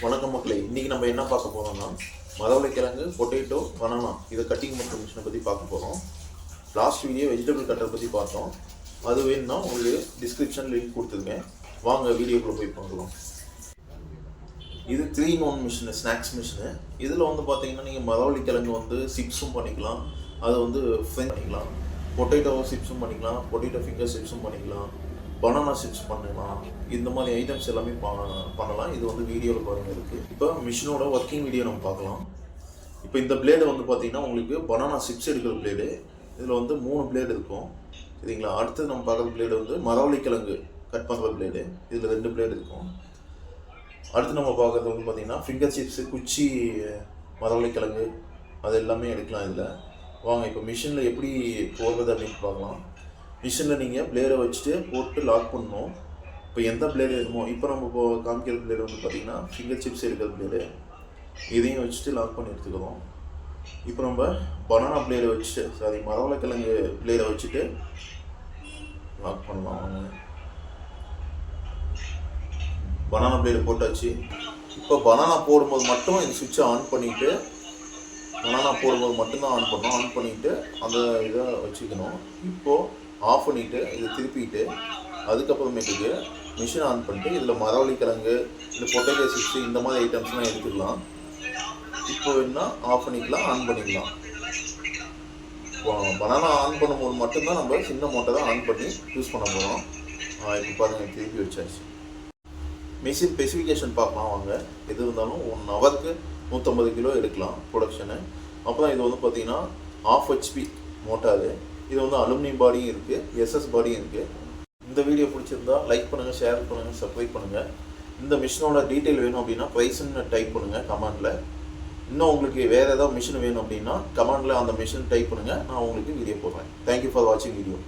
வணக்கம் மக்களே, இன்றைக்கி நம்ம என்ன பார்க்க போகிறோம்னா மரவள்ளிக்கிழங்கு, பொட்டேட்டோ, பனானா இதை கட்டிங் பண்ணுற மிஷினை பற்றி பார்க்க போகிறோம். லாஸ்ட் வீடியோ வெஜிடபிள் கட்டர் பற்றி பார்த்தோம். அது வேணும்னா உங்களுக்கு டிஸ்கிரிப்ஷன் லிங்க் கொடுத்துருக்கேன். வாங்க வீடியோக்குள்ளே போய் பார்க்கலாம். இது 3-in-1 மிஷினு, ஸ்நாக்ஸ் மிஷினு. இதில் வந்து பார்த்தீங்கன்னா நீங்கள் மரவள்ளிக்கிழங்கு வந்து சிப்ஸும் பண்ணிக்கலாம், அதை வந்து ஃப்ரை பண்ணிக்கலாம். பொட்டேட்டோவை சிப்ஸும் பண்ணிக்கலாம், பொட்டேட்டோ ஃபிங்கர் சிப்ஸும் பண்ணிக்கலாம், பனானா சிப்ஸ் பண்ணலாம். இந்த மாதிரி ஐட்டம்ஸ் எல்லாமே பண்ணலாம். இது வந்து வீடியோவில் பாருங்கள் இருக்குது. இப்போ மிஷினோட ஒர்க்கிங் வீடியோ நம்ம பார்க்கலாம். இப்போ இந்த பிளேடு வந்து பார்த்தீங்கன்னா உங்களுக்கு பனானா சிப்ஸ் எடுக்கிற பிளேடு. இதில் வந்து 3 பிளேடு இருக்கும், சரிங்களா. அடுத்து நம்ம பார்க்குற பிளேடு வந்து மரவள்ளிக்கிழங்கு கட் பண்ணுற பிளேடு. இதில் 2 பிளேடு இருக்கும். அடுத்து நம்ம பார்க்குறது வந்து பார்த்திங்கன்னா ஃபிங்கர் சிப்ஸு, குச்சி, மரவள்ளிக்கிழங்கு அது எல்லாமே எடுக்கலாம் இதில். வாங்க இப்போ மிஷினில் எப்படி போடுறது அப்படின்னு பார்க்கலாம். மிஷினில் நீங்கள் பிளேடை வச்சுட்டு போட்டு லாக் பண்ணணும். இப்போ எந்த பிளேடு இருக்குமோ, இப்போ நம்ம காமிக்கிற பிளேடு வந்து பார்த்திங்கன்னா ஃபிங்கர் சிப்ஸ் எடுக்கிற பிளேடு. இதையும் வச்சுட்டு லாக் பண்ணி எடுத்துக்கிறோம். இப்போ நம்ம பனானா பிளேடை வச்சுட்டு மரவள்ளிக்கிழங்கு பிளேடை வச்சுட்டு லாக் பண்ணலாம். பனானா பிளேடு போட்டாச்சு. இப்போ பனானா போடும்போது மட்டும் இந்த சுவிட்சை ஆன் பண்ணிவிட்டு, பனானா போடும்போது மட்டும்தான் ஆன் பண்ணணும். ஆன் பண்ணிவிட்டு அந்த இதை வச்சுக்கணும். இப்போது ஆஃப் பண்ணிவிட்டு இதை திருப்பிட்டு அதுக்கப்புறமேட்டுக்கு மிஷின் ஆன் பண்ணிட்டு இதில் மரவள்ளிக்கிழங்கு, இந்த பொட்டேட்டோ சிப்ஸு இந்த மாதிரி ஐட்டம்ஸ்லாம் எடுத்துக்கலாம். இப்போ வேணால் ஆஃப் பண்ணிக்கலாம், ஆன் பண்ணிக்கலாம். பனானா ஆன் பண்ணும்போது மட்டும்தான் நம்ம சின்ன மோட்டரை தான் ஆன் பண்ணி யூஸ் பண்ண போகிறோம். இப்போ பாருங்கள், திருப்பி வச்சாச்சு. மிஷின் ஸ்பெசிஃபிகேஷன் பார்க்கலாம் வாங்க. எது இருந்தாலும் 1 ஹவருக்கு 150 கிலோ எடுக்கலாம் ப்ரொடக்ஷனு. அப்புறம் இது வந்து பார்த்திங்கன்னா 1/2 HP மோட்டாரு. இது வந்து அலுமினியம் பாடியும் இருக்குது, SS பாடியும் இருக்குது. இந்த வீடியோ பிடிச்சிருந்தா லைக் பண்ணுங்கள், ஷேர் பண்ணுங்கள், சப்ஸ்கிரைப் பண்ணுங்கள். இந்த மிஷினோட டீட்டெயில் வேணும் அப்படின்னா ப்ரைஸ்ன்னு டைப் பண்ணுங்கள் கமெண்டில். இன்னும் உங்களுக்கு வேறு ஏதாவது மிஷின் வேணும் அப்படின்னா கமெண்டில் அந்த மிஷின் டைப் பண்ணுங்கள், நான் உங்களுக்கு வீடியோ போடுறேன். தேங்க்யூ ஃபார் வாட்சிங் வீடியோ.